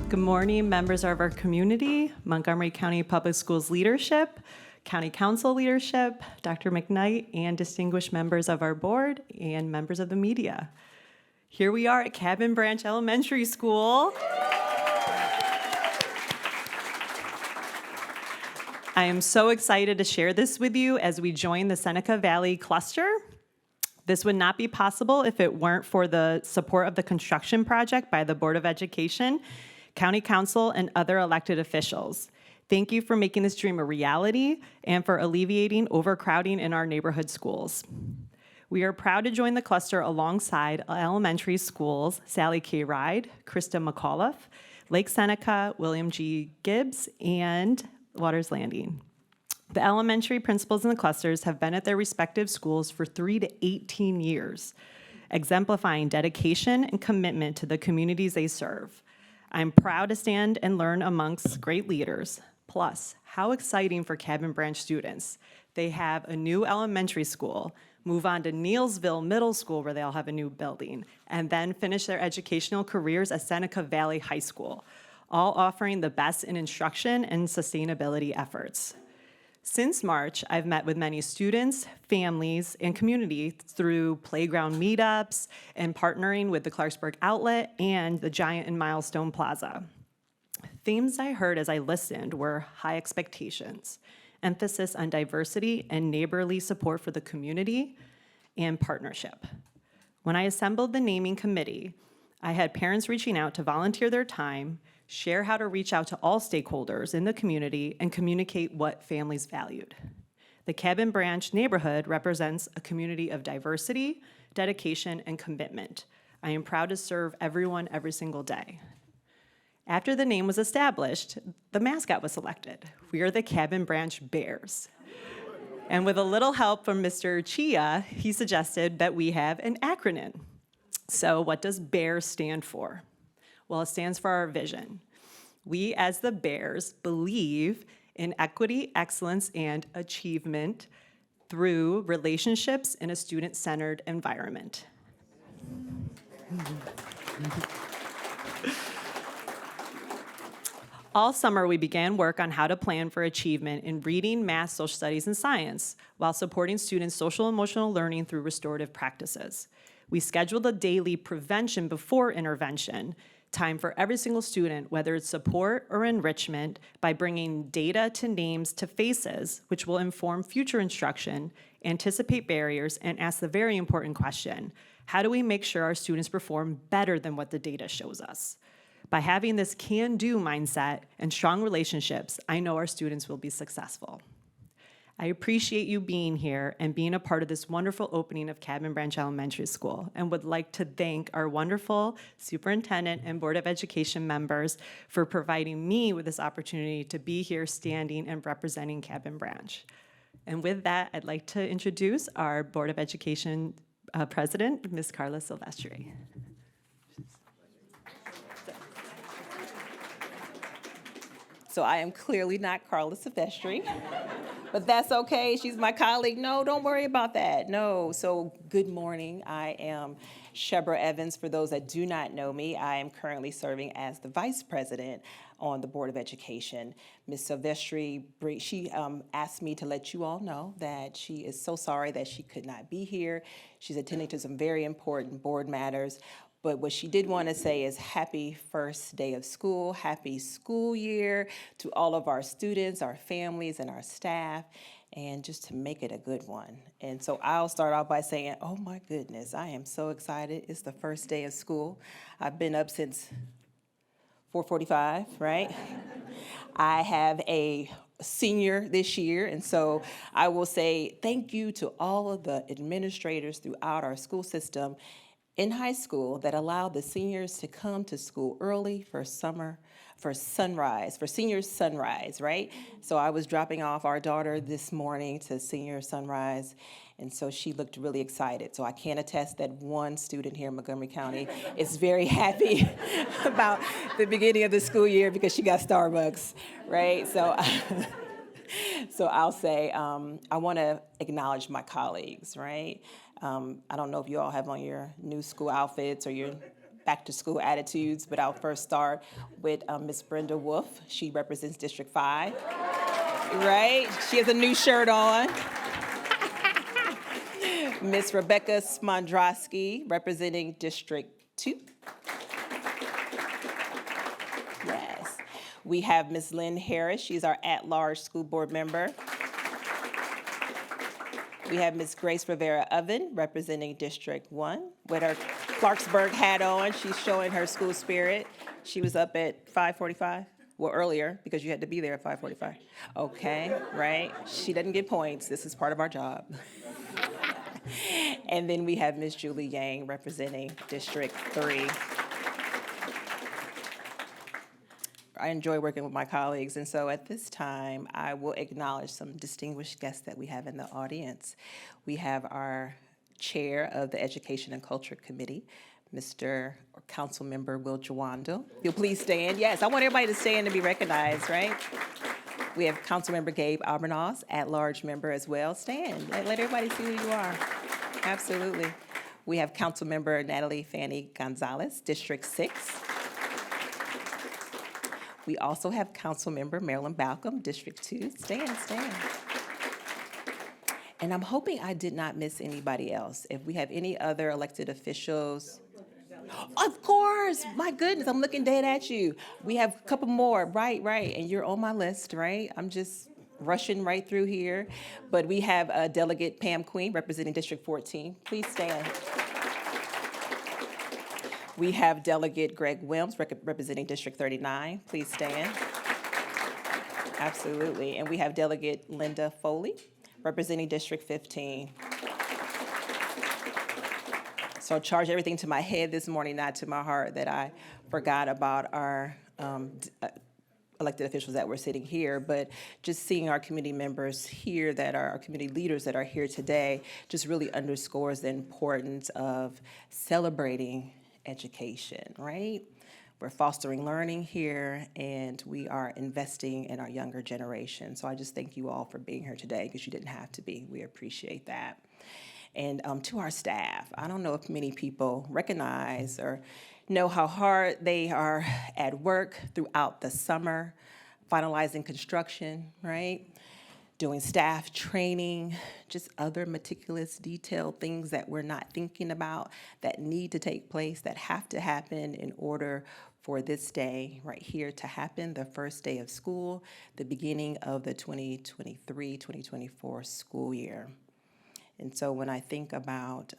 Good morning, members of our community, Montgomery County Public Schools leadership, County Council leadership, Dr. McKnight, and distinguished members of our board and members of the media. Here we are at Cabin Branch Elementary School. I am so excited to share this with you as we join the Seneca Valley cluster. This would not be possible if it weren't for the support of the construction project by the Board of Education, County Council, and other elected officials. Thank you for making this dream a reality and for alleviating overcrowding in our neighborhood schools. We are proud to join the cluster alongside elementary schools, Sally K. Ride, Krista McAuliffe, Lake Seneca, William G. Gibbs, and Waters Landing. The elementary principals in the clusters have been at their respective schools for 3 to 18 years, exemplifying dedication and commitment to the communities they serve. I'm proud to stand and learn amongst great leaders. Plus, how exciting for Cabin Branch students. They have a new elementary school, move on to Neilsville Middle School where they'll have a new building, and then finish their educational careers at Seneca Valley High School, all offering the best in instruction and sustainability efforts. Since March, I've met with many students, families, and community through playground meetups and partnering with the Clarksburg Outlet and the Giant and Milestone Plaza. Themes I heard as I listened were high expectations, emphasis on diversity and neighborly support for the community, and partnership. When I assembled the naming committee, I had parents reaching out to volunteer their time, share how to reach out to all stakeholders in the community, and communicate what families valued. The Cabin Branch neighborhood represents a community of diversity, dedication, and commitment. I am proud to serve everyone every single day. After the name was established, the mascot was selected. We are the Cabin Branch Bears. And with a little help from Mr. Chia, he suggested that we have an acronym. So what does BEAR stand for? Well, it stands for our vision. We, as the Bears, believe in equity, excellence, and achievement through relationships in a student-centered environment. All summer, we began work on how to plan for achievement in reading, math, social studies, and science, while supporting students' social and emotional learning through restorative practices. We scheduled a daily prevention before intervention, time for every single student, whether it's support or enrichment, by bringing data to names to faces, which will inform future instruction, anticipate barriers, and ask the very important question, how do we make sure our students perform better than what the data shows us? By having this can-do mindset and strong relationships, I know our students will be successful. I appreciate you being here and being a part of this wonderful opening of Cabin Branch Elementary School, and would like to thank our wonderful superintendent and Board of Education members for providing me with this opportunity to be here standing and representing Cabin Branch. And with that, I'd like to introduce our Board of Education President, Ms. Carla Silvestri. So I am clearly not Carla Silvestri, but that's okay. She's my colleague. No, don't worry about that. No. So good morning. I am Shebra Evans. For those that do not know me, I am currently serving as the Vice President on the Board of Education. Ms. Silvestri, she asked me to let you all know that she is so sorry that she could not be here. She's attending to some very important board matters. But what she did want to say is happy first day of school, happy school year to all of our students, our families, and our staff, and just to make it a good one. And so I'll start off by saying, oh my goodness, I am so excited. It's the first day of school. I've been up since 4:45, right? I have a senior this year, and so I will say thank you to all of the administrators throughout our school system in high school that allowed the seniors to come to school early for seniors sunrise, right? So I was dropping off our daughter this morning to senior sunrise, and so she looked really excited. So I can attest that one student here in Montgomery County is very happy about the beginning of the school year because she got Starbucks, right? So I'll say I want to acknowledge my colleagues, right? I don't know if you all have on your new school outfits or your back to school attitudes, but I'll first start with Miss Brenda Wolf. She represents District 5, right? She has a new shirt on. Miss Rebecca Smondrowski, representing District 2. Yes. We have Miss Lynn Harris. She's our at-large school board member. We have Miss Grace Rivera Oven, representing District 1, with her Clarksburg hat on. She's showing her school spirit. She was up at 5:45. Well, earlier, because you had to be there at 5:45. Okay, right? She doesn't get points. This is part of our job. And then we have Miss Julie Yang, representing District 3. I enjoy working with my colleagues, and so at this time, I will acknowledge some distinguished guests that we have in the audience. We have our Chair of the Education and Culture Committee, Mr. or Councilmember Will Jawando. You'll please stand. Yes, I want everybody to stand to be recognized, right? We have Councilmember Gabe Albornoz, at-large member as well. Stand. Let everybody see who you are. Absolutely. We have Councilmember Natalie Fanny Gonzalez, District 6. We also have Councilmember Marilyn Balcom, District 2. Stand, stand. And I'm hoping I did not miss anybody else. If we have any other elected officials. Of course, my goodness, I'm looking dead at you. We have a couple more, right, and you're on my list, right? I'm just rushing right through here. But we have Delegate Pam Queen, representing District 14. Please stand. We have Delegate Greg Wilms, representing District 39. Please stand. Absolutely. And we have Delegate Linda Foley, representing District 15. So I'll charge everything to my head this morning, not to my heart, that I forgot about our elected officials that were sitting here, but just seeing our community members here that are our community leaders that are here today just really underscores the importance of celebrating education, right? We're fostering learning here, and we are investing in our younger generation. So I just thank you all for being here today, because you didn't have to be. We appreciate that. And to our staff, I don't know if many people recognize or know how hard they are at work throughout the summer, finalizing construction, right? Doing staff training, just other meticulous, detailed things that we're not thinking about that need to take place, that have to happen in order for this day right here to happen, the first day of school, the beginning of the 2023-2024 school year. And so when I think about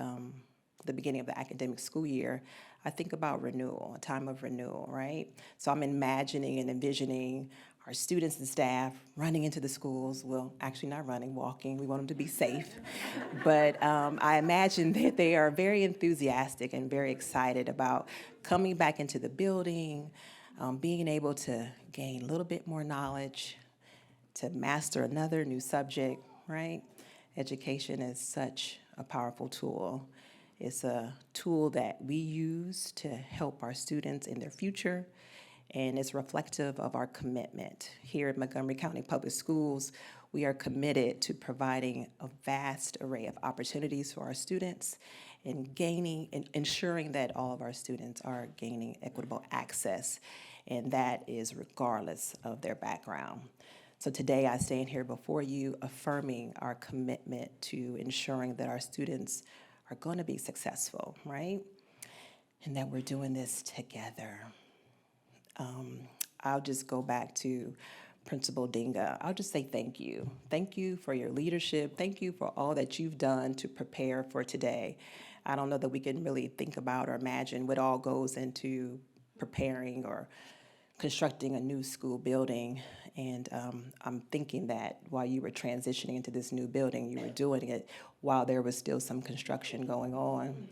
the beginning of the academic school year, I think about renewal, a time of renewal, right? So I'm imagining and envisioning our students and staff running into the schools. Well, actually not running, walking. We want them to be safe. But I imagine that they are very enthusiastic and very excited about coming back into the building, being able to gain a little bit more knowledge, to master another new subject, right? Education is such a powerful tool. It's a tool that we use to help our students in their future, and it's reflective of our commitment. Here at Montgomery County Public Schools, we are committed to providing a vast array of opportunities for our students and ensuring that all of our students are gaining equitable access, and that is regardless of their background. So today I stand here before you affirming our commitment to ensuring that our students are going to be successful, right? And that we're doing this together. I'll just go back to Principal Dinga. I'll just say thank you. Thank you for your leadership. Thank you for all that you've done to prepare for today. I don't know that we can really think about or imagine what all goes into preparing or constructing a new school building. And I'm thinking that while you were transitioning into this new building, you were doing it while there was still some construction going on.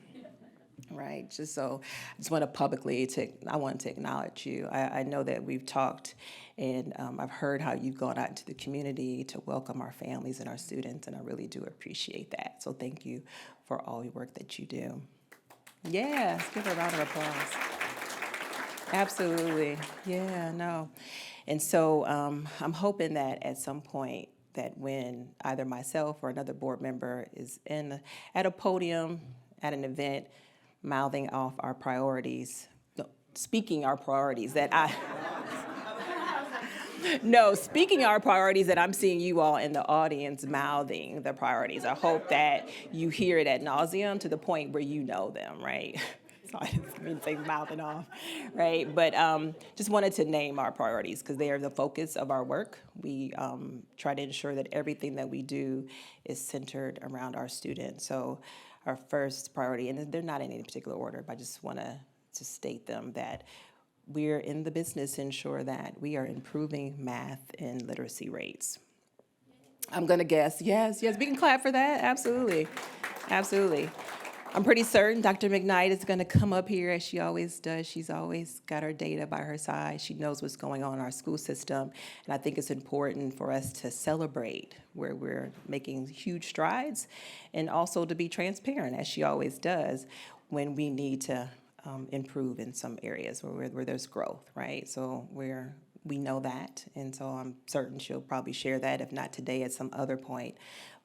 Right, I just want to publicly, I want to acknowledge you. I know that we've talked, and I've heard how you've gone out into the community to welcome our families and our students, and I really do appreciate that. So thank you for all your work that you do. Yeah, let's give her a round of applause. Absolutely, yeah, no. And so I'm hoping that at some point that when either myself or another board member is at a podium, at an event, mouthing off our priorities, no, speaking our priorities that I, no, speaking our priorities that I'm seeing you all in the audience mouthing the priorities. I hope that you hear it ad nauseum to the point where you know them, right? So I didn't mean to say mouthing off, right? But just wanted to name our priorities because they are the focus of our work. We try to ensure that everything that we do is centered around our students. So our first priority, and they're not in any particular order, but I just want to state them, that we're in the business to ensure that we are improving math and literacy rates. I'm gonna guess, yes, we can clap for that, absolutely, absolutely. I'm pretty certain Dr. McKnight is gonna come up here as she always does. She's always got her data by her side. She knows what's going on in our school system. And I think it's important for us to celebrate where we're making huge strides and also to be transparent, as she always does, when we need to improve in some areas where there's growth, right? So we know that, and so I'm certain she'll probably share that, if not today, at some other point.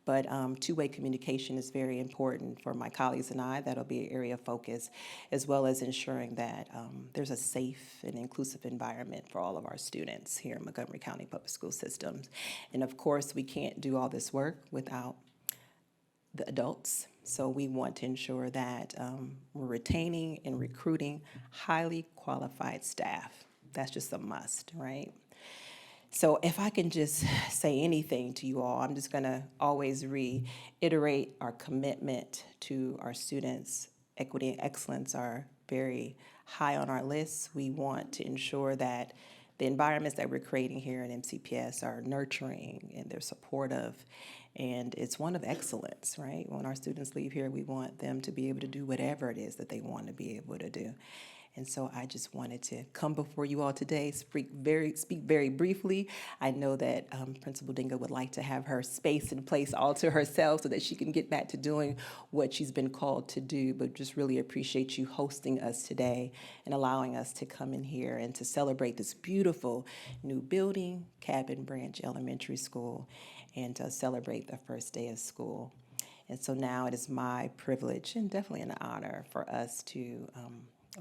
But two-way communication is very important for my colleagues and I. That'll be an area of focus, as well as ensuring that there's a safe and inclusive environment for all of our students here in Montgomery County Public School Systems. And of course, we can't do all this work without the adults. So we want to ensure that we're retaining and recruiting highly qualified staff. That's just a must, right? So if I can just say anything to you all, I'm just gonna always reiterate our commitment to our students. Equity and excellence are very high on our list. We want to ensure that the environments that we're creating here at MCPS are nurturing and they're supportive. And it's one of excellence, right? When our students leave here, we want them to be able to do whatever it is that they want to be able to do. And so I just wanted to come before you all today, speak very briefly. I know that Principal Dingo would like to have her space and place all to herself so that she can get back to doing what she's been called to do, but just really appreciate you hosting us today and allowing us to come in here and to celebrate this beautiful new building, Cabin Branch Elementary School, and to celebrate the first day of school. And so now it is my privilege and definitely an honor for us to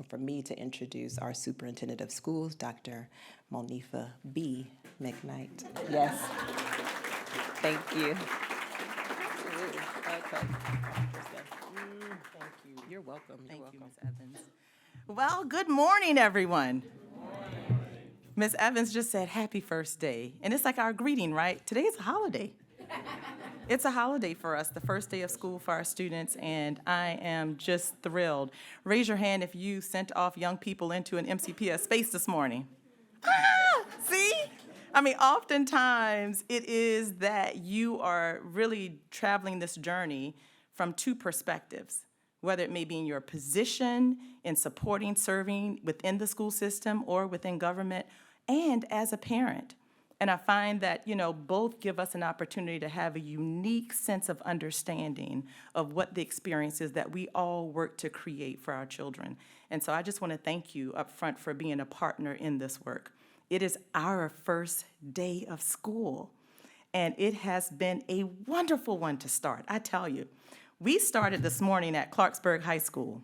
for me to introduce our Superintendent of Schools, Dr. Monifa B. McKnight. Yes. Thank you. Absolutely. Okay. Thank you. You're welcome. Thank you, Ms. Evans. Well, good morning, everyone. Ms. Evans just said happy first day, and it's like our greeting, right? Today is a holiday. It's a holiday for us, the first day of school for our students, and I am just thrilled. Raise your hand if you sent off young people into an MCPS space this morning. See? I mean, oftentimes it is that you are really traveling this journey from two perspectives, whether it may be in your position in supporting, serving within the school system or within government, and as a parent. And I find that, both give us an opportunity to have a unique sense of understanding of what the experience is that we all work to create for our children. And so I just want to thank you up front for being a partner in this work. It is our first day of school, and it has been a wonderful one to start. I tell you, we started this morning at Clarksburg High School.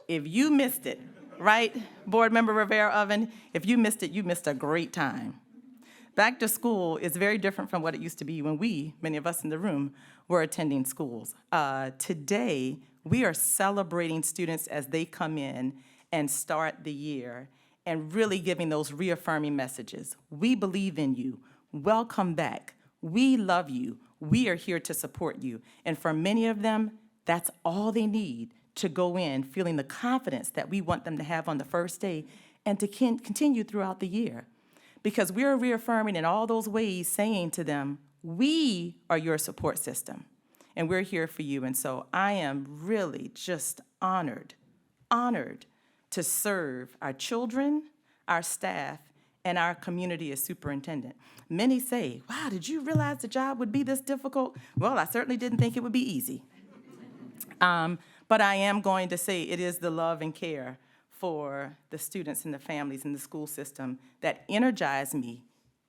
If you missed it, right, Board Member Rivera-Oven, if you missed it, you missed a great time. Back to school is very different from what it used to be when many of us in the room, were attending schools. Today, we are celebrating students as they come in and start the year and really giving those reaffirming messages. We believe in you. Welcome back. We love you. We are here to support you. And for many of them, that's all they need to go in feeling the confidence that we want them to have on the first day and to continue throughout the year. Because we're reaffirming in all those ways, saying to them, we are your support system, and we're here for you. And so I am really just honored to serve our children, our staff, and our community as superintendent. Many say, wow, did you realize the job would be this difficult? Well, I certainly didn't think it would be easy. But I am going to say it is the love and care for the students and the families in the school system that energize me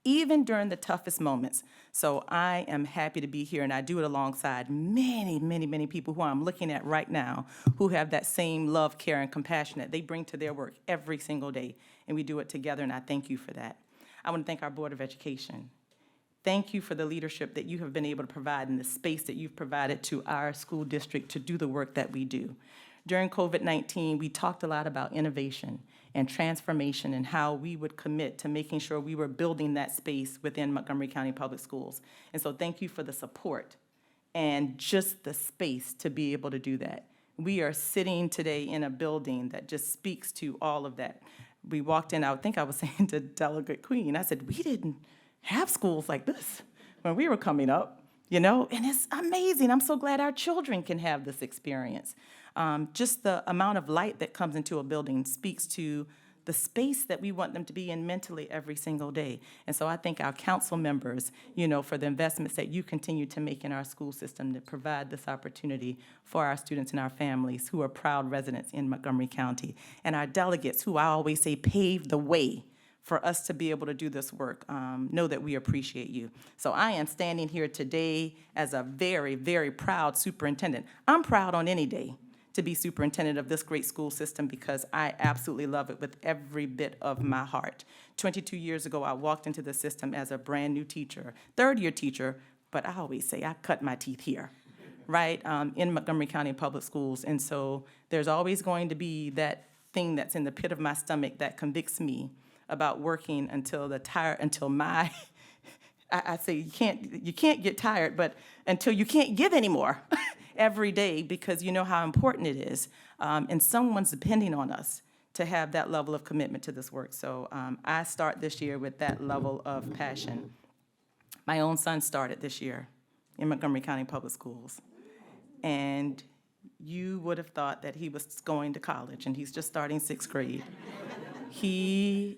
even during the toughest moments. So I am happy to be here, and I do it alongside many, many, many people who I'm looking at right now who have that same love, care, and compassion that they bring to their work every single day, and we do it together, and I thank you for that. I want to thank our Board of Education. Thank you for the leadership that you have been able to provide and the space that you've provided to our school district to do the work that we do. During COVID-19, we talked a lot about innovation and transformation and how we would commit to making sure we were building that space within Montgomery County Public Schools. And so thank you for the support and just the space to be able to do that. We are sitting today in a building that just speaks to all of that. We walked in, I think I was saying to Delegate Queen, I said, we didn't have schools like this when we were coming up, and it's amazing. I'm so glad our children can have this experience. Just the amount of light that comes into a building speaks to the space that we want them to be in mentally every single day. And so I thank our council members, for the investments that you continue to make in our school system to provide this opportunity for our students and our families who are proud residents in Montgomery County. And our delegates, who I always say paved the way for us to be able to do this work, know that we appreciate you. So I am standing here today as a very, very proud superintendent. I'm proud on any day to be superintendent of this great school system because I absolutely love it with every bit of my heart. 22 years ago, I walked into the system as a brand new teacher, third-year teacher, but I always say I cut my teeth here, right, in Montgomery County Public Schools. And so there's always going to be that thing that's in the pit of my stomach that convicts me about working until my, I say you can't get tired, but until you can't give anymore every day, because you know how important it is. And someone's depending on us to have that level of commitment to this work. So I start this year with that level of passion. My own son started this year in Montgomery County Public Schools. And you would have thought that he was going to college, and he's just starting 6th grade. He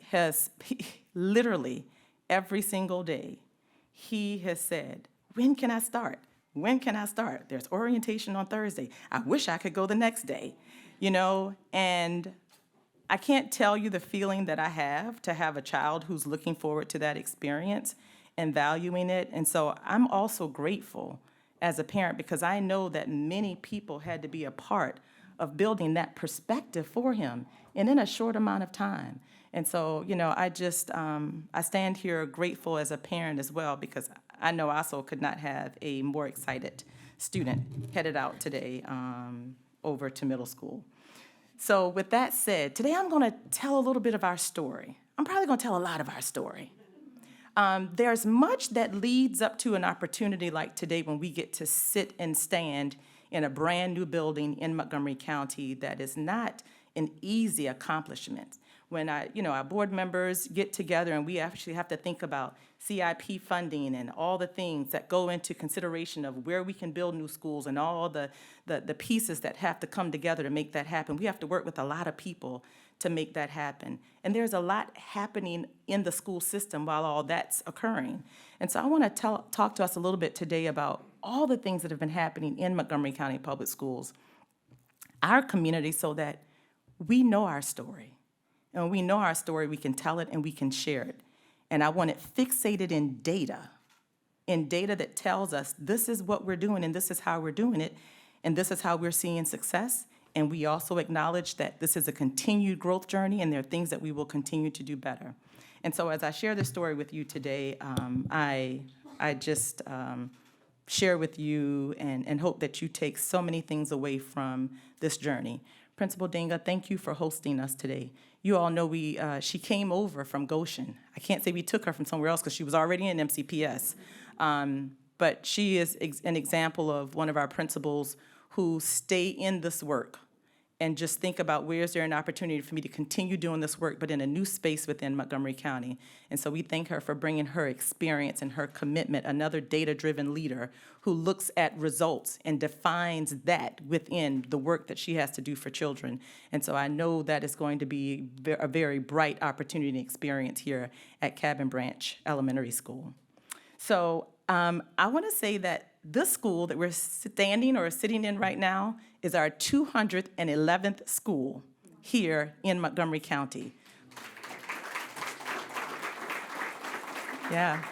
literally, every single day, he has said, when can I start? When can I start? There's orientation on Thursday. I wish I could go the next day, and I can't tell you the feeling that I have to have a child who's looking forward to that experience and valuing it. And so I'm also grateful as a parent because I know that many people had to be a part of building that perspective for him and in a short amount of time. And so, I stand here grateful as a parent as well because I know I also could not have a more excited student headed out today over to middle school. So with that said, today I'm going to tell a little bit of our story. I'm probably going to tell a lot of our story. There's much that leads up to an opportunity like today when we get to sit and stand in a brand new building in Montgomery County that is not an easy accomplishment. When our board members get together and we actually have to think about CIP funding and all the things that go into consideration of where we can build new schools and all the pieces that have to come together to make that happen. We have to work with a lot of people to make that happen. And there's a lot happening in the school system while all that's occurring. And so I want to talk to us a little bit today about all the things that have been happening in Montgomery County Public Schools, our community, so that we know our story. And when we know our story, we can tell it and we can share it. And I want it fixated in data that tells us this is what we're doing and this is how we're doing it and this is how we're seeing success. And we also acknowledge that this is a continued growth journey and there are things that we will continue to do better. And so as I share this story with you today, I just share with you and hope that you take so many things away from this journey. Principal Dinga, thank you for hosting us today. You all know she came over from Goshen. I can't say we took her from somewhere else because she was already in MCPS. But she is an example of one of our principals who stay in this work and just think about where is there an opportunity for me to continue doing this work, but in a new space within Montgomery County. And so we thank her for bringing her experience and her commitment, another data-driven leader who looks at results and defines that within the work that she has to do for children. And so I know that is going to be a very bright opportunity and experience here at Cabin Branch Elementary School. So I want to say that this school that we're standing or sitting in right now is our 211th school here in Montgomery County. Yeah.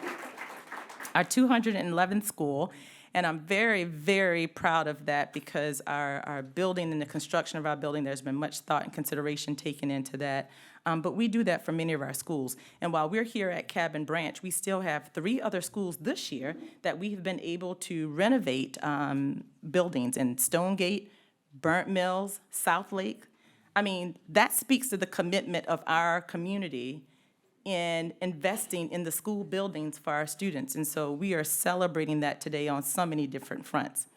Our 211th school, and I'm very, very proud of that because our building and the construction of our building, there's been much thought and consideration taken into that. But we do that for many of our schools. And while we're here at Cabin Branch, we still have 3 other schools this year that we have been able to renovate buildings in Stonegate, Burnt Mills, South Lake. I mean, that speaks to the commitment of our community in investing in the school buildings for our students. And so we are celebrating that today on so many different fronts.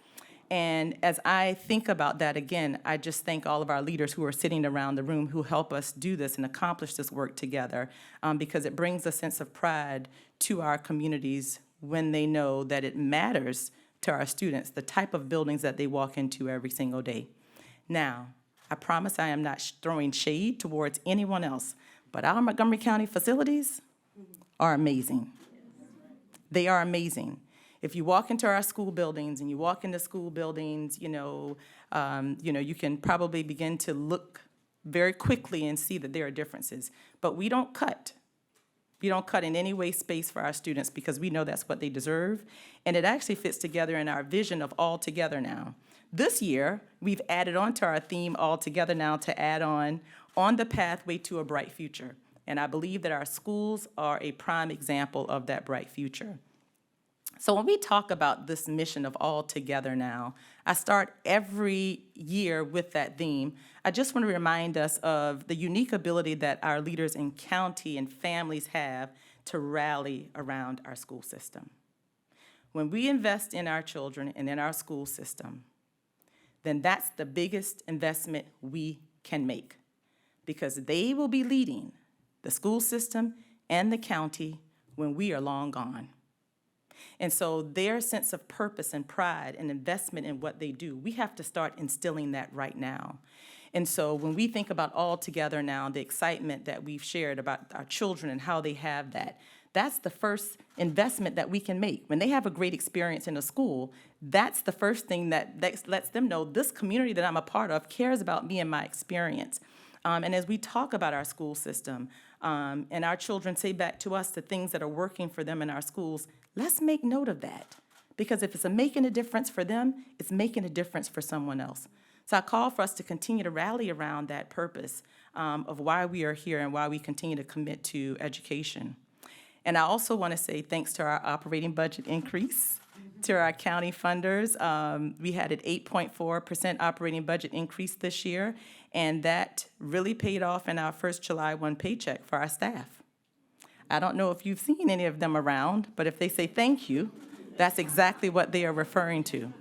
And as I think about that again, I just thank all of our leaders who are sitting around the room who help us do this and accomplish this work together, because it brings a sense of pride to our communities when they know that it matters to our students, the type of buildings that they walk into every single day. Now, I promise I am not throwing shade towards anyone else, but our Montgomery County facilities are amazing. They are amazing. If you walk into our school buildings and you walk into school buildings, you can probably begin to look very quickly and see that there are differences. But we don't cut. We don't cut in any way space for our students because we know that's what they deserve. And it actually fits together in our vision of All Together Now. This year, we've added on to our theme All Together Now to add on the pathway to a bright future. And I believe that our schools are a prime example of that bright future. So when we talk about this mission of All Together Now, I start every year with that theme. I just want to remind us of the unique ability that our leaders in county and families have to rally around our school system. When we invest in our children and in our school system, then that's the biggest investment we can make, because they will be leading the school system and the county when we are long gone. And so their sense of purpose and pride and investment in what they do, we have to start instilling that right now. And so when we think about All Together Now, the excitement that we've shared about our children and how they have that, that's the first investment that we can make. When they have a great experience in a school, that's the first thing that lets them know this community that I'm a part of cares about me and my experience. And as we talk about our school system, and our children say back to us the things that are working for them in our schools, let's make note of that. Because if it's making a difference for them, it's making a difference for someone else. So I call for us to continue to rally around that purpose of why we are here and why we continue to commit to education. And I also want to say thanks to our operating budget increase, to our county funders. We had an 8.4% operating budget increase this year, and that really paid off in our first July 1 paycheck for our staff. I don't know if you've seen any of them around, but if they say thank you, that's exactly what they are referring to.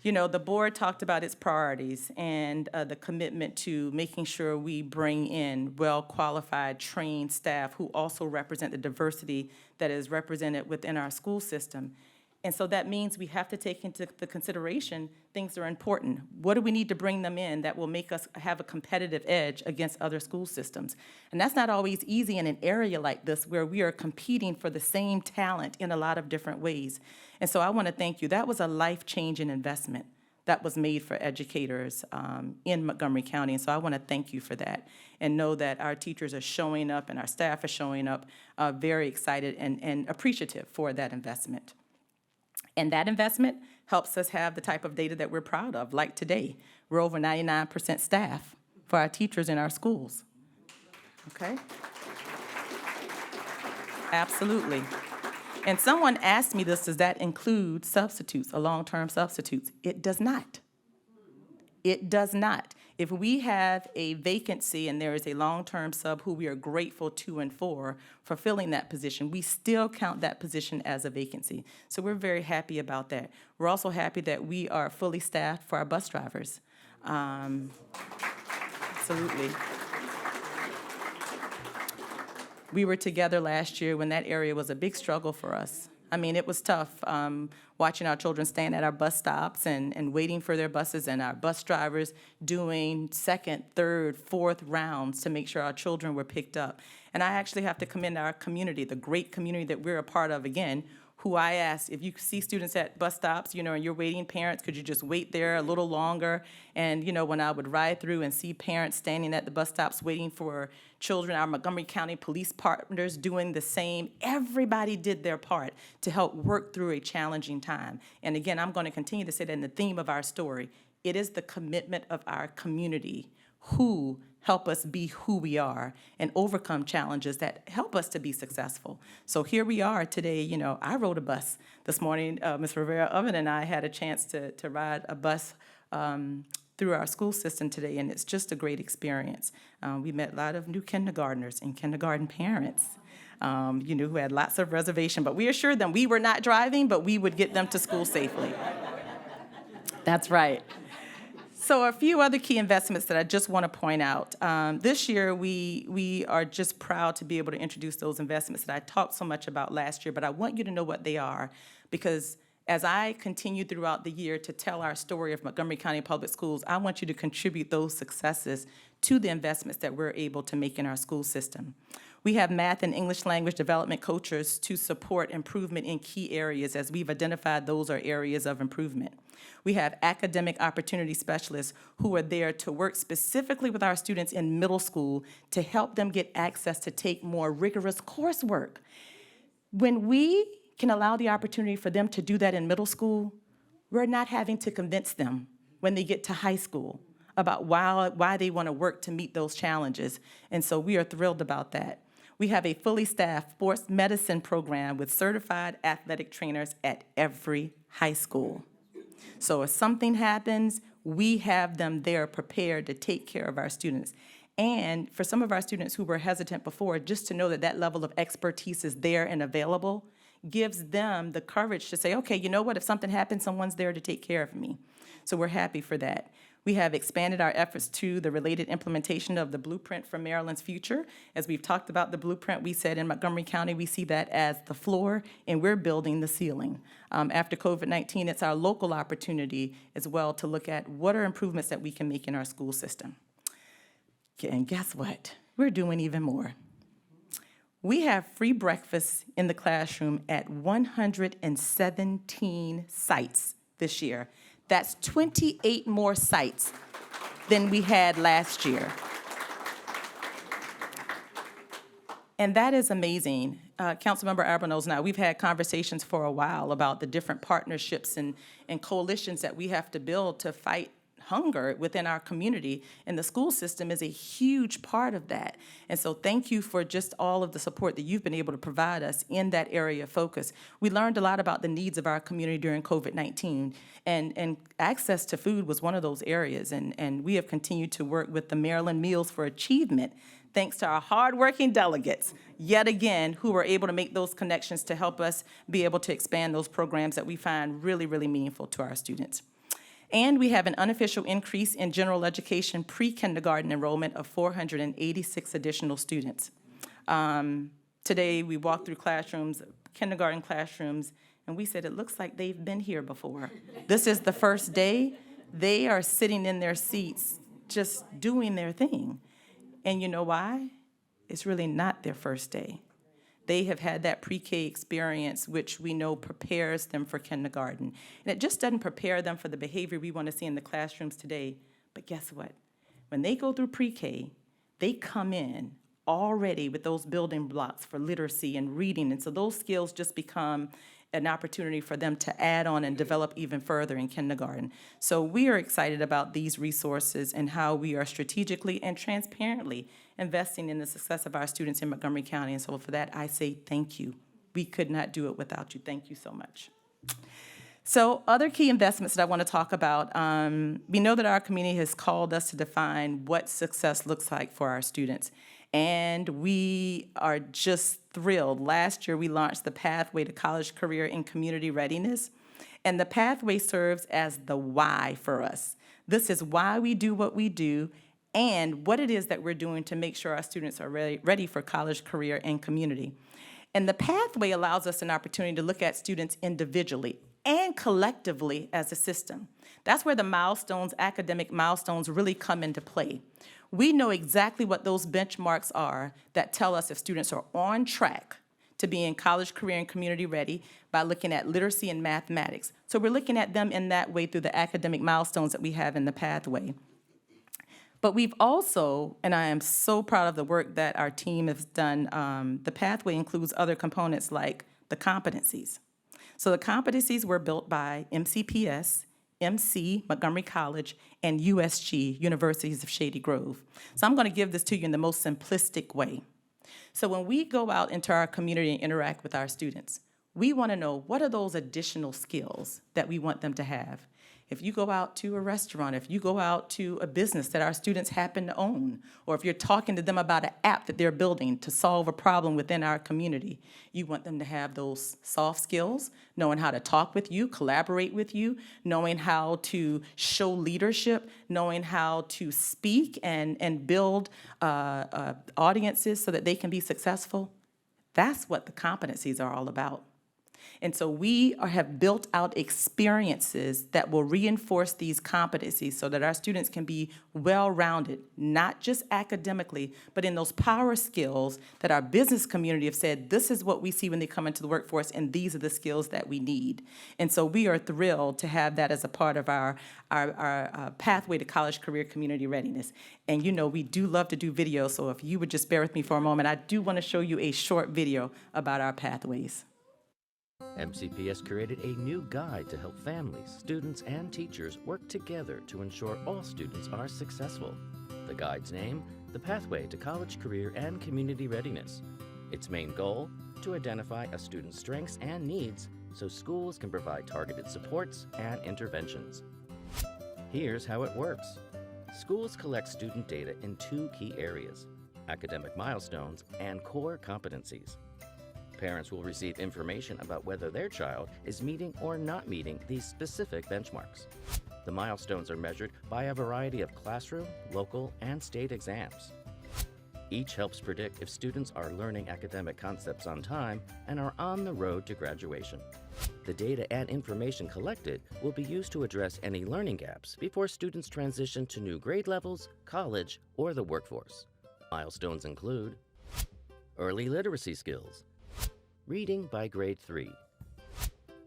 You know, the board talked about its priorities and the commitment to making sure we bring in well-qualified, trained staff who also represent the diversity that is represented within our school system. And so that means we have to take into the consideration things that are important. What do we need to bring them in that will make us have a competitive edge against other school systems? And that's not always easy in an area like this where we are competing for the same talent in a lot of different ways. And so I want to thank you. That was a life-changing investment that was made for educators in Montgomery County. And so I want to thank you for that and know that our teachers are showing up and our staff are showing up very excited and appreciative for that investment. And that investment helps us have the type of data that we're proud of, like today. We're over 99% staff for our teachers in our schools. Okay? Absolutely. And someone asked me this, does that include substitutes or long-term substitutes? It does not. It does not. If we have a vacancy and there is a long-term sub who we are grateful to and for filling that position, we still count that position as a vacancy. So we're very happy about that. We're also happy that we are fully staffed for our bus drivers. Absolutely. We were together last year when that area was a big struggle for us. I mean, it was tough watching our children stand at our bus stops and waiting for their buses, and our bus drivers doing second, third, fourth rounds to make sure our children were picked up. And I actually have to commend our community, the great community that we're a part of, again, who I asked, if you see students at bus stops, and you're waiting parents, could you just wait there a little longer? And, when I would ride through and see parents standing at the bus stops waiting for children, our Montgomery County police partners doing the same, everybody did their part to help work through a challenging time. And again, I'm going to continue to say that in the theme of our story, it is the commitment of our community who help us be who we are and overcome challenges that help us to be successful. So here we are today. I rode a bus this morning. Ms. Rivera-Oven and I had a chance to ride a bus through our school system today, and it's just a great experience. We met a lot of new kindergartners and kindergarten parents, who had lots of reservation, but we assured them we were not driving, but we would get them to school safely. That's right. So a few other key investments that I just want to point out. This year, we are just proud to be able to introduce those investments that I talked so much about last year, but I want you to know what they are, because as I continue throughout the year to tell our story of Montgomery County Public Schools, I want you to contribute those successes to the investments that we're able to make in our school system. We have math and English language development coaches to support improvement in key areas, as we've identified those are areas of improvement. We have academic opportunity specialists who are there to work specifically with our students in middle school to help them get access to take more rigorous coursework. When we can allow the opportunity for them to do that in middle school, we're not having to convince them when they get to high school about why they want to work to meet those challenges. And so we are thrilled about that. We have a fully staffed sports medicine program with certified athletic trainers at every high school. So if something happens, we have them there prepared to take care of our students. And for some of our students who were hesitant before, just to know that that level of expertise is there and available gives them the courage to say, okay, you know what, if something happens, someone's there to take care of me. So we're happy for that. We have expanded our efforts to the related implementation of the Blueprint for Maryland's Future. As we've talked about the blueprint, we said in Montgomery County, we see that as the floor, and we're building the ceiling. After COVID-19, it's our local opportunity as well to look at what are improvements that we can make in our school system. And guess what? We're doing even more. We have free breakfast in the classroom at 117 sites this year. That's 28 more sites than we had last year. And that is amazing. Councilmember Arbor and I, we've had conversations for a while about the different partnerships and coalitions that we have to build to fight hunger within our community, and the school system is a huge part of that. And so thank you for just all of the support that you've been able to provide us in that area of focus. We learned a lot about the needs of our community during COVID-19, and access to food was one of those areas, and we have continued to work with the Maryland Meals for Achievement, thanks to our hardworking delegates, yet again, who were able to make those connections to help us be able to expand those programs that we find really, really meaningful to our students. And we have an unofficial increase in general education pre-kindergarten enrollment of 486 additional students. Today, we walked through classrooms, kindergarten classrooms, and we said, it looks like they've been here before. This is the first day. They are sitting in their seats, just doing their thing. And you know why? It's really not their first day. They have had that pre-K experience, which we know prepares them for kindergarten. And it just doesn't prepare them for the behavior we want to see in the classrooms today. But guess what? When they go through pre-K, they come in already with those building blocks for literacy and reading. And so those skills just become an opportunity for them to add on and develop even further in kindergarten. So we are excited about these resources and how we are strategically and transparently investing in the success of our students in Montgomery County. And so for that, I say thank you. We could not do it without you. Thank you so much. So other key investments that I want to talk about, we know that our community has called us to define what success looks like for our students. And we are just thrilled. Last year, we launched the Pathway to College, Career, and Community Readiness. And the pathway serves as the why for us. This is why we do what we do and what it is that we're doing to make sure our students are ready for college, career, and community. And the pathway allows us an opportunity to look at students individually and collectively as a system. That's where the milestones, academic milestones, really come into play. We know exactly what those benchmarks are that tell us if students are on track to being college, career, and community ready by looking at literacy and mathematics. So we're looking at them in that way through the academic milestones that we have in the pathway. But we've also, and I am so proud of the work that our team has done, the pathway includes other components like the competencies. So the competencies were built by MCPS, MC, Montgomery College, and USG, Universities of Shady Grove. So I'm going to give this to you in the most simplistic way. So when we go out into our community and interact with our students, we want to know what are those additional skills that we want them to have. If you go out to a restaurant, if you go out to a business that our students happen to own, or if you're talking to them about an app that they're building to solve a problem within our community, you want them to have those soft skills, knowing how to talk with you, collaborate with you, knowing how to show leadership, knowing how to speak and build audiences so that they can be successful. That's what the competencies are all about. And so we have built out experiences that will reinforce these competencies so that our students can be well-rounded, not just academically, but in those power skills that our business community have said, this is what we see when they come into the workforce, and these are the skills that we need. And so we are thrilled to have that as a part of our pathway to college, career, community readiness. And you know, we do love to do videos, so if you would just bear with me for a moment, I do want to show you a short video about our pathways. MCPS created a new guide to help families, students, and teachers work together to ensure all students are successful. The guide's name, The Pathway to College, Career, and Community Readiness. Its main goal, to identify a student's strengths and needs so schools can provide targeted supports and interventions. Here's how it works. Schools collect student data in two key areas: academic milestones and core competencies. Parents will receive information about whether their child is meeting or not meeting these specific benchmarks. The milestones are measured by a variety of classroom, local, and state exams. Each helps predict if students are learning academic concepts on time and are on the road to graduation. The data and information collected will be used to address any learning gaps before students transition to new grade levels, college, or the workforce. Milestones include early literacy skills, reading by grade 3,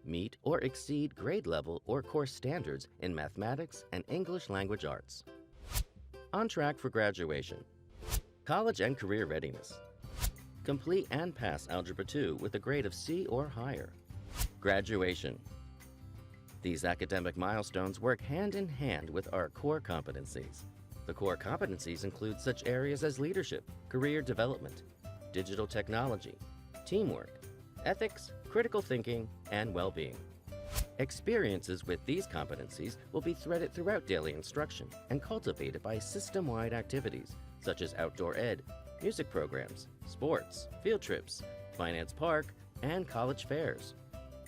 meet or exceed grade level or course standards in mathematics and English language arts, on track for graduation, college and career readiness, complete and pass Algebra 2 with a grade of C or higher, graduation. These academic milestones work hand in hand with our core competencies. The core competencies include such areas as leadership, career development, digital technology, teamwork, ethics, critical thinking, and well-being. Experiences with these competencies will be threaded throughout daily instruction and cultivated by system-wide activities such as outdoor ed, music programs, sports, field trips, finance park, and college fairs.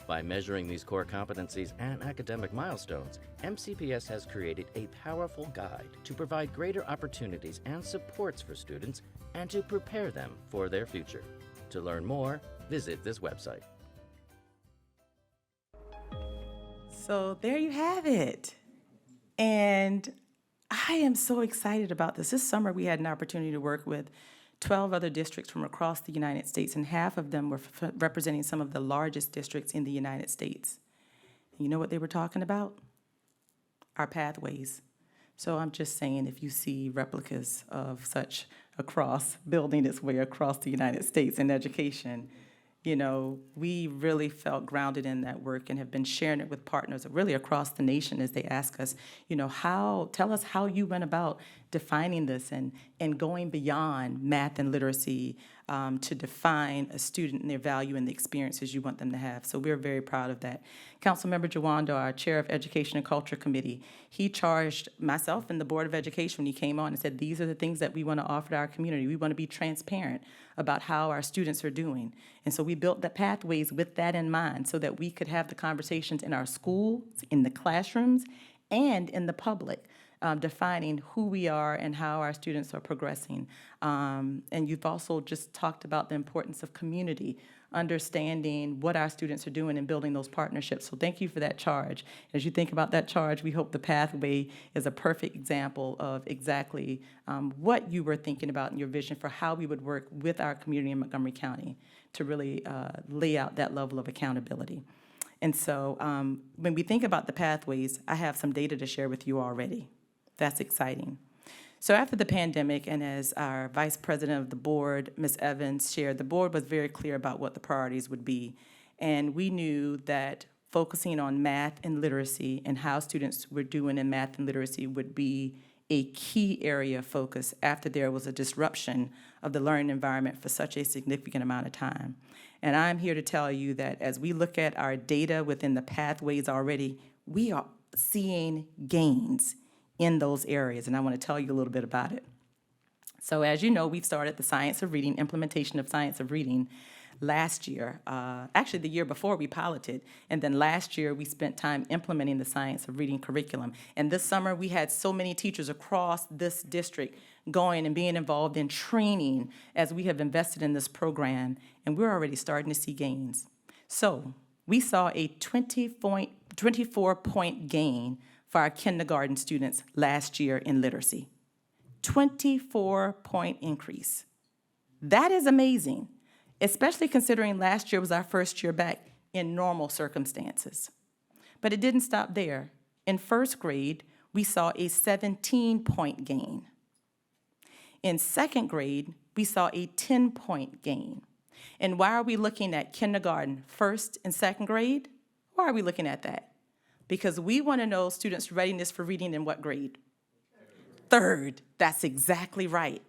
By measuring these core competencies and academic milestones, MCPS has created a powerful guide to provide greater opportunities and supports for students and to prepare them for their future. To learn more, visit this website. So there you have it. And I am so excited about this. This summer we had an opportunity to work with 12 other districts from across the United States, and half of them were representing some of the largest districts in the United States. And you know what they were talking about? Our pathways. So I'm just saying, if you see replicas of such across, building its way across the United States in education, you know, we really felt grounded in that work and have been sharing it with partners really across the nation as they ask us, you know, tell us how you went about defining this and going beyond math and literacy to define a student and their value and the experiences you want them to have. So we're very proud of that. Councilmember Jawando, our chair of Education and Culture Committee, he charged myself and the Board of Education when he came on and said, these are the things that we want to offer to our community. We want to be transparent about how our students are doing. And so we built the pathways with that in mind so that we could have the conversations in our schools, in the classrooms, and in the public defining who we are and how our students are progressing. And you've also just talked about the importance of community, understanding what our students are doing and building those partnerships. So thank you for that charge. As you think about that charge, we hope the pathway is a perfect example of exactly what you were thinking about in your vision for how we would work with our community in Montgomery County to really lay out that level of accountability. And so when we think about the pathways, I have some data to share with you already. That's exciting. So after the pandemic, and as our vice president of the board, Ms. Evans, shared, the board was very clear about what the priorities would be. And we knew that focusing on math and literacy and how students were doing in math and literacy would be a key area of focus after there was a disruption of the learning environment for such a significant amount of time. And I'm here to tell you that as we look at our data within the pathways already, we are seeing gains in those areas, and I want to tell you a little bit about it. So as you know, we've started the Science of Reading, implementation of Science of Reading last year. Actually, the year before we piloted, and then last year we spent time implementing the Science of Reading curriculum. And this summer we had so many teachers across this district going and being involved in training as we have invested in this program, and we're already starting to see gains. So we saw a 24-point gain for our kindergarten students last year in literacy. 24-point increase. That is amazing, especially considering last year was our first year back in normal circumstances. But it didn't stop there. In first grade, we saw a 17-point gain. In second grade, we saw a 10-point gain. And why are we looking at kindergarten, first and second grade? Why are we looking at that? Because we want to know students' readiness for reading in what grade? Third. That's exactly right.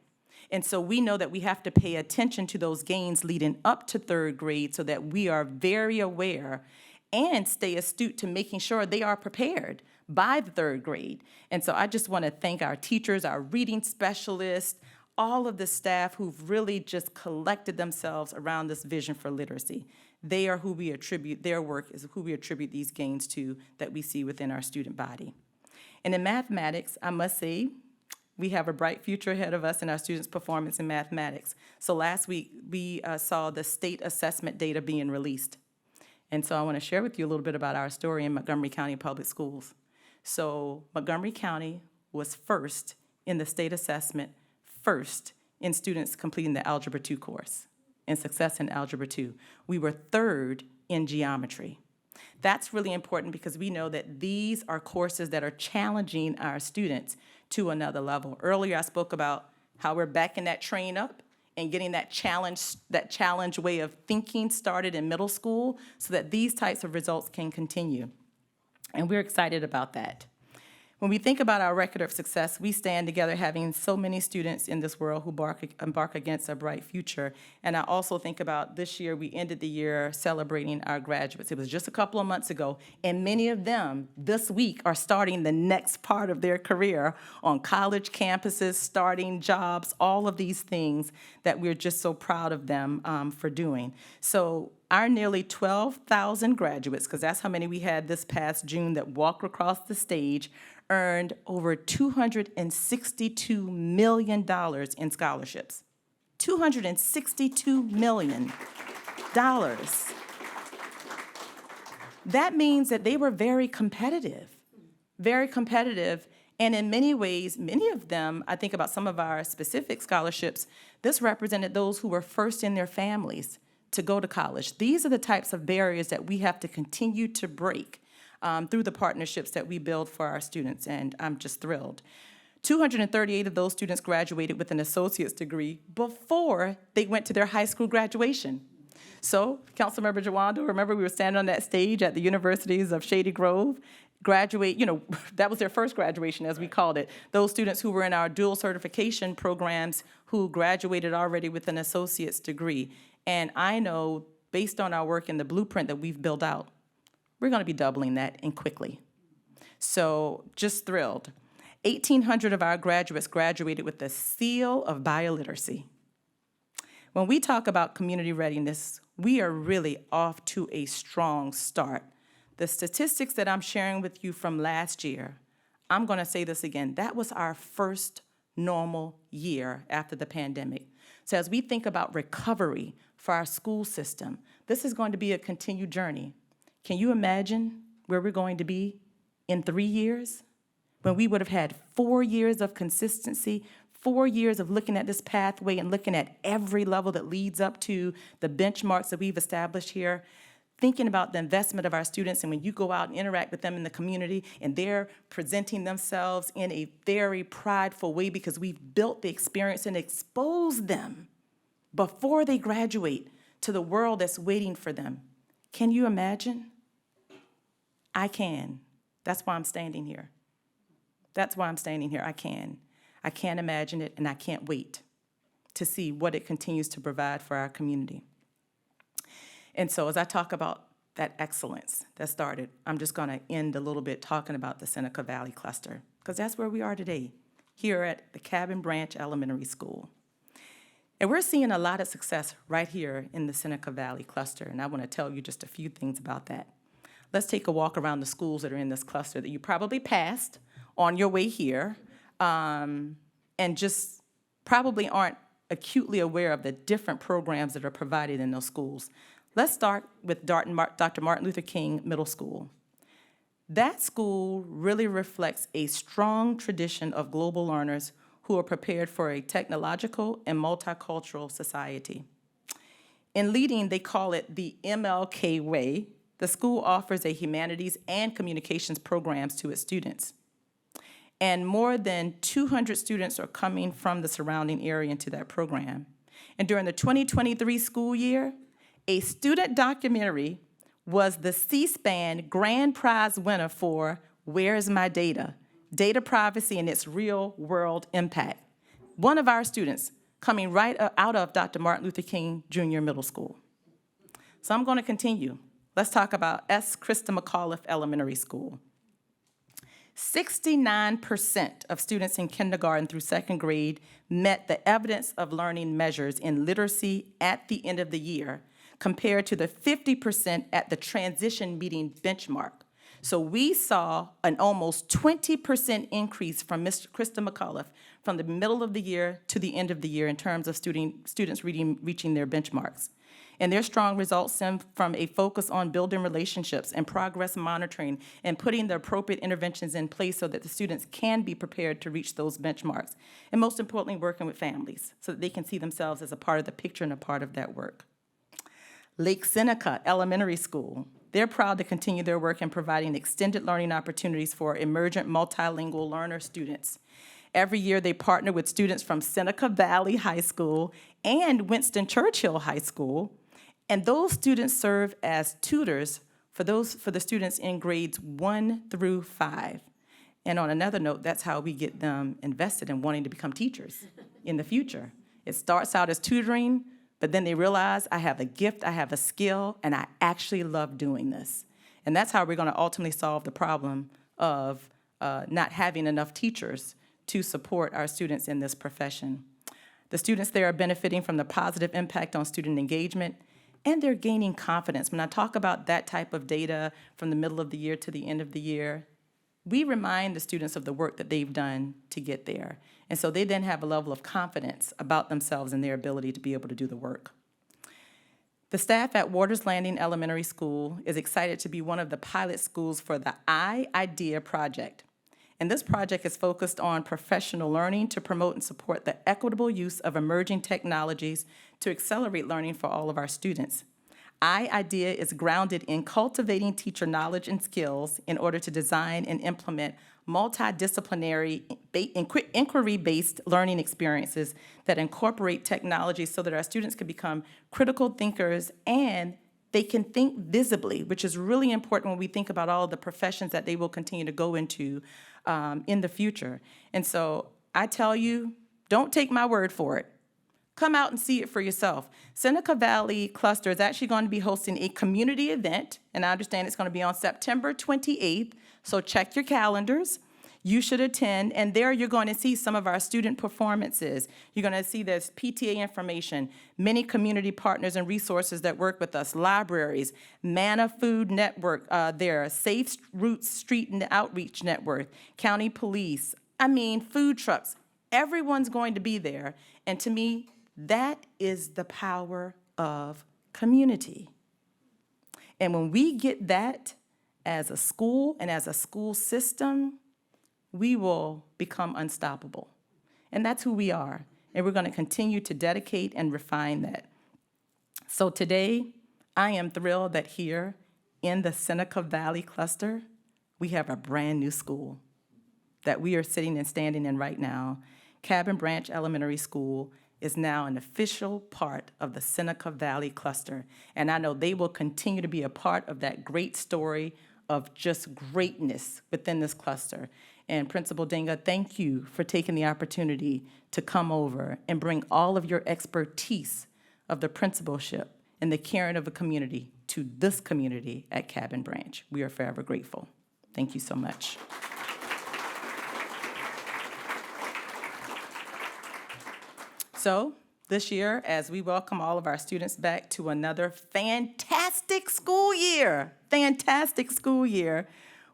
And so we know that we have to pay attention to those gains leading up to third grade so that we are very aware and stay astute to making sure they are prepared by the third grade. And so I just want to thank our teachers, our reading specialists, all of the staff who've really just collected themselves around this vision for literacy. They are who we attribute, their work is who we attribute these gains to that we see within our student body. And in mathematics, I must say, we have a bright future ahead of us in our students' performance in mathematics. So last week, we saw the state assessment data being released. And so I want to share with you a little bit about our story in Montgomery County Public Schools. So Montgomery County was first in the state assessment, first in students completing the Algebra 2 course, in success in Algebra 2. We were third in geometry. That's really important because we know that these are courses that are challenging our students to another level. Earlier, I spoke about how we're backing that train up and getting that challenge way of thinking started in middle school so that these types of results can continue. And we're excited about that. When we think about our record of success, we stand together having so many students in this world who embark against a bright future. And I also think about this year, we ended the year celebrating our graduates. It was just a couple of months ago, and many of them this week are starting the next part of their career on college campuses, starting jobs, all of these things that we're just so proud of them for doing. So our nearly 12,000 graduates, because that's how many we had this past June that walked across the stage, earned over $262 million in scholarships. $262 million. That means that they were very competitive, and in many ways, many of them, I think about some of our specific scholarships, this represented those who were first in their families to go to college. These are the types of barriers that we have to continue to break through the partnerships that we build for our students, and I'm just thrilled. 238 of those students graduated with an associate's degree before they went to their high school graduation. So, Councilmember Jawando, remember we were standing on that stage at the universities of Shady Grove, that was their first graduation, as we called it. Those students who were in our dual certification programs who graduated already with an associate's degree. And I know, based on our work in the blueprint that we've built out, we're going to be doubling that and quickly. So just thrilled. 1,800 of our graduates graduated with the seal of bioliteracy. When we talk about community readiness, we are really off to a strong start. The statistics that I'm sharing with you from last year, I'm going to say this again. That was our first normal year after the pandemic. So as we think about recovery for our school system, this is going to be a continued journey. Can you imagine where we're going to be in 3 years? When we would have had 4 years of consistency, 4 years of looking at this pathway and looking at every level that leads up to the benchmarks that we've established here, thinking about the investment of our students, and when you go out and interact with them in the community and they're presenting themselves in a very prideful way because we've built the experience and exposed them before they graduate to the world that's waiting for them. Can you imagine? I can. That's why I'm standing here. That's why I'm standing here. I can. I can't imagine it, and I can't wait to see what it continues to provide for our community. And so as I talk about that excellence that started, I'm just going to end a little bit talking about the Seneca Valley Cluster, because that's where we are today, here at the Cabin Branch Elementary School. And we're seeing a lot of success right here in the Seneca Valley Cluster, and I want to tell you just a few things about that. Let's take a walk around the schools that are in this cluster that you probably passed on your way here, and just probably aren't acutely aware of the different programs that are provided in those schools. Let's start with Dr. Martin Luther King Middle School. That school really reflects a strong tradition of global learners who are prepared for a technological and multicultural society. In leading, they call it the MLK Way. The school offers a humanities and communications programs to its students. And more than 200 students are coming from the surrounding area into that program. And during the 2023 school year, a student documentary was the C-SPAN grand prize winner for Where's My Data? Data Privacy and Its Real-World Impact. One of our students coming right out of Dr. Martin Luther King Jr. Middle School. So I'm going to continue. Let's talk about S. Krista McAuliffe Elementary School. 69% of students in kindergarten through second grade met the evidence of learning measures in literacy at the end of the year, compared to the 50% at the transition meeting benchmark. So we saw an almost 20% increase from Ms. Krista McAuliffe from the middle of the year to the end of the year in terms of students reaching their benchmarks. And their strong results stem from a focus on building relationships and progress monitoring and putting the appropriate interventions in place so that the students can be prepared to reach those benchmarks. And most importantly, working with families so that they can see themselves as a part of the picture and a part of that work. Lake Seneca Elementary School. They're proud to continue their work in providing extended learning opportunities for emergent multilingual learner students. Every year they partner with students from Seneca Valley High School and Winston Churchill High School, and those students serve as tutors for the students in grades 1 through 5. And on another note, that's how we get them invested in wanting to become teachers in the future. It starts out as tutoring, but then they realize, I have a gift, I have a skill, and I actually love doing this. And that's how we're going to ultimately solve the problem of not having enough teachers to support our students in this profession. The students there are benefiting from the positive impact on student engagement, and they're gaining confidence. When I talk about that type of data from the middle of the year to the end of the year, we remind the students of the work that they've done to get there. And so they then have a level of confidence about themselves and their ability to be able to do the work. The staff at Waters Landing Elementary School is excited to be one of the pilot schools for the IDEA project. And this project is focused on professional learning to promote and support the equitable use of emerging technologies to accelerate learning for all of our students. IDEA is grounded in cultivating teacher knowledge and skills in order to design and implement multidisciplinary, inquiry-based learning experiences that incorporate technology so that our students can become critical thinkers and they can think visibly, which is really important when we think about all of the professions that they will continue to go into in the future. And so I tell you, don't take my word for it. Come out and see it for yourself. Seneca Valley Cluster is actually going to be hosting a community event, and I understand it's going to be on September 28th, so check your calendars. you should attend, and there you're going to see some of our student performances. You're going to see there's PTA information, many community partners and resources that work with us, libraries, Manna Food Network there, Safe Routes Street and Outreach Network, county police, food trucks. Everyone's going to be there, and to me, that is the power of community. And when we get that as a school and as a school system, we will become unstoppable. And that's who we are. And we're going to continue to dedicate and refine that. So today, I am thrilled that here in the Seneca Valley cluster, we have a brand new school that we are sitting and standing in right now. Cabin Branch Elementary School is now an official part of the Seneca Valley cluster. And I know they will continue to be a part of that great story of just greatness within this cluster. And Principal Dinga, thank you for taking the opportunity to come over and bring all of your expertise of the principalship and the caring of a community to this community at Cabin Branch. We are forever grateful. Thank you so much. So this year, as we welcome all of our students back to another fantastic school year,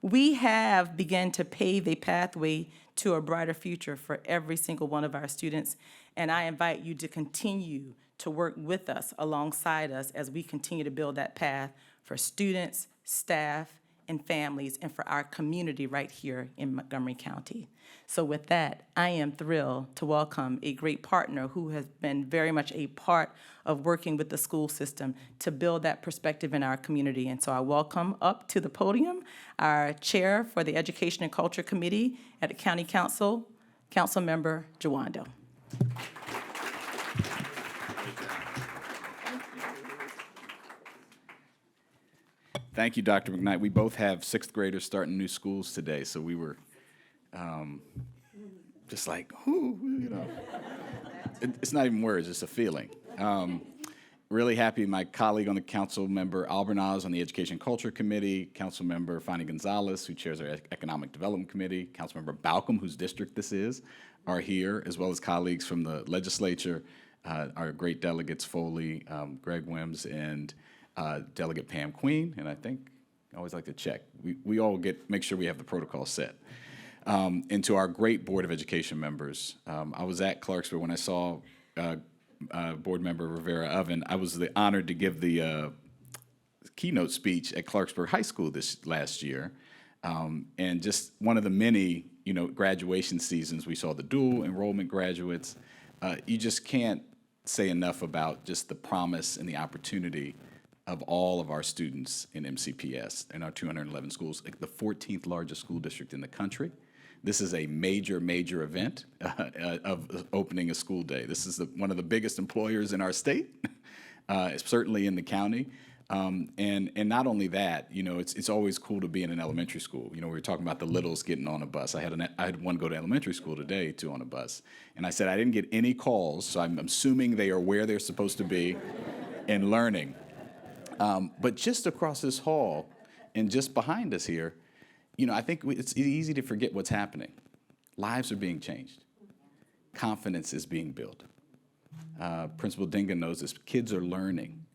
we have begun to pave a pathway to a brighter future for every single one of our students. And I invite you to continue to work with us, alongside us, as we continue to build that path for students, staff, and families, and for our community right here in Montgomery County. So with that, I am thrilled to welcome a great partner who has been very much a part of working with the school system to build that perspective in our community. And so I welcome up to the podium our chair for the Education and Culture Committee at the County Council, Councilmember Jawando. Thank you, Dr. McKnight. We both have sixth graders starting new schools today, so we were just like, ooh, you know. It's not even words, it's a feeling. Really happy my colleague on the council, member Albernaz on the Education and Culture Committee, council member Fanny Gonzalez, who chairs our Economic Development Committee, council member Balcom, whose district this is, are here, as well as colleagues from the legislature, our great delegates Foley, Greg Wims, and Delegate Pam Queen, and I think I always like to check. We all make sure we have the protocol set. And to our great Board of Education members, I was at Clarksburg when I saw Board Member Rivera Oven. I was honored to give the keynote speech at Clarksburg High School this last year, and just one of the many graduation seasons. We saw the dual enrollment graduates. You just can't say enough about just the promise and the opportunity of all of our students in MCPS in our 211 schools, the 14th largest school district in the country. This is a major, major event of opening a school day. This is one of the biggest employers in our state, certainly in the county. And not only that, it's always cool to be in an elementary school. We were talking about the littles getting on a bus. I had one go to elementary school today, too, on a bus. And I said, I didn't get any calls, so I'm assuming they are where they're supposed to be and learning. But just across this hall and just behind us here, I think it's easy to forget what's happening. Lives are being changed. Confidence is being built. Principal Dinga knows this. Kids are learning.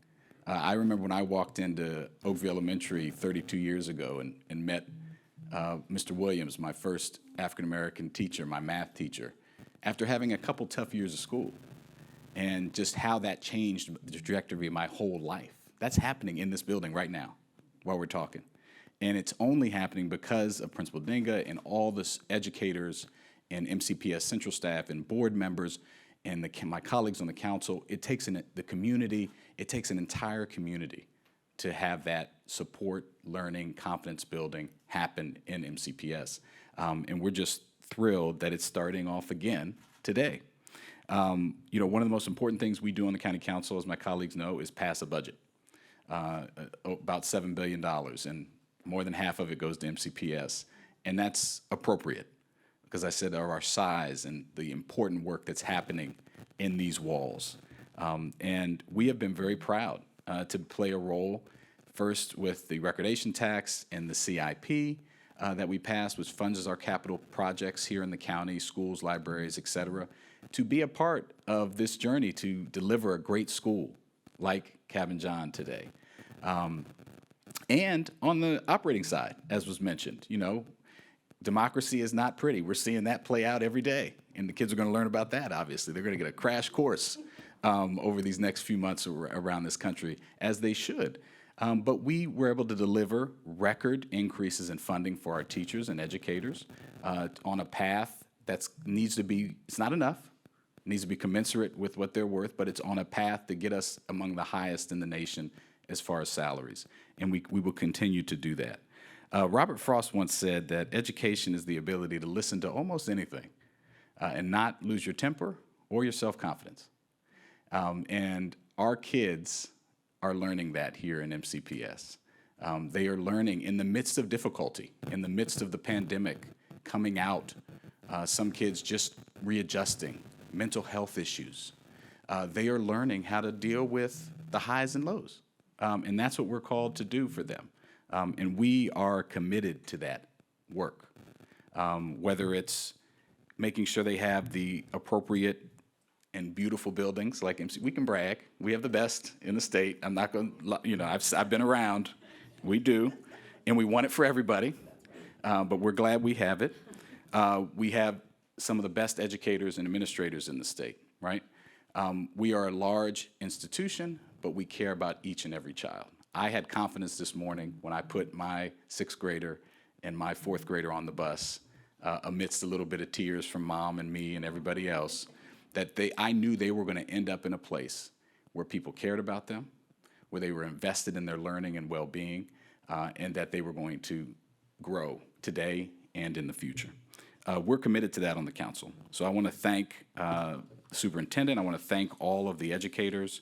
I remember when I walked into Oakville Elementary 32 years ago and met Mr. Williams, my first African-American teacher, my math teacher, after having a couple tough years of school, and just how that changed the trajectory of my whole life. That's happening in this building right now while we're talking. And it's only happening because of Principal Dinga and all the educators and MCPS central staff and board members and my colleagues on the council. It takes the community, it takes an entire community to have that support, learning, confidence building happen in MCPS. And we're just thrilled that it's starting off again today. One of the most important things we do on the county council, as my colleagues know, is pass a budget. About $7 billion, and more than half of it goes to MCPS. And that's appropriate, because I said of our size and the important work that's happening in these walls. And we have been very proud to play a role, first with the recordation tax and the CIP, that we passed, which funds our capital projects here in the county, schools, libraries, et cetera, to be a part of this journey to deliver a great school like Cabin John today. And on the operating side, as was mentioned, democracy is not pretty. We're seeing that play out every day, and the kids are going to learn about that, obviously. They're going to get a crash course over these next few months around this country, as they should. But we were able to deliver record increases in funding for our teachers and educators on a path that needs to be, it's not enough, it needs to be commensurate with what they're worth, but it's on a path to get us among the highest in the nation as far as salaries. And we will continue to do that. Robert Frost once said that education is the ability to listen to almost anything and not lose your temper or your self-confidence. And our kids are learning that here in MCPS. They are learning in the midst of difficulty, in the midst of the pandemic, coming out, some kids just readjusting, mental health issues. They are learning how to deal with the highs and lows. And that's what we're called to do for them. And we are committed to that work, whether it's making sure they have the appropriate and beautiful buildings like MC. We can brag. We have the best in the state. I'm not going to, I've been around. We do. And we want it for everybody. But we're glad we have it. We have some of the best educators and administrators in the state, right? We are a large institution, but we care about each and every child. I had confidence this morning when I put my 6th grader and my 4th grader on the bus, amidst a little bit of tears from mom and me and everybody else, that I knew they were going to end up in a place where people cared about them, where they were invested in their learning and well-being, and that they were going to grow today and in the future. We're committed to that on the council. So I want to thank the superintendent. I want to thank all of the educators.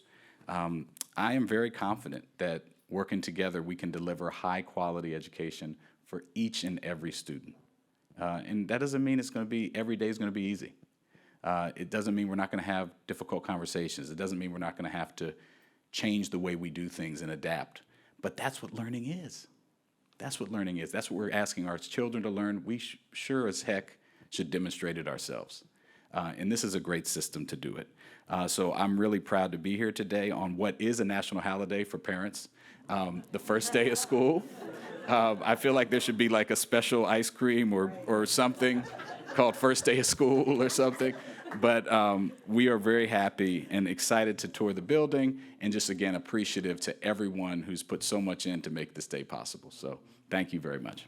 I am very confident that working together, we can deliver high-quality education for each and every student. And that doesn't mean it's going to be, every day is going to be easy. It doesn't mean we're not going to have difficult conversations. It doesn't mean we're not going to have to change the way we do things and adapt. But that's what learning is. That's what learning is. That's what we're asking our children to learn. We sure as heck should demonstrate it ourselves. And this is a great system to do it. So I'm really proud to be here today on what is a national holiday for parents, the first day of school. I feel like there should be like a special ice cream or something called first day of school or something. But we are very happy and excited to tour the building and just, again, appreciative to everyone who's put so much in to make this day possible. So thank you very much.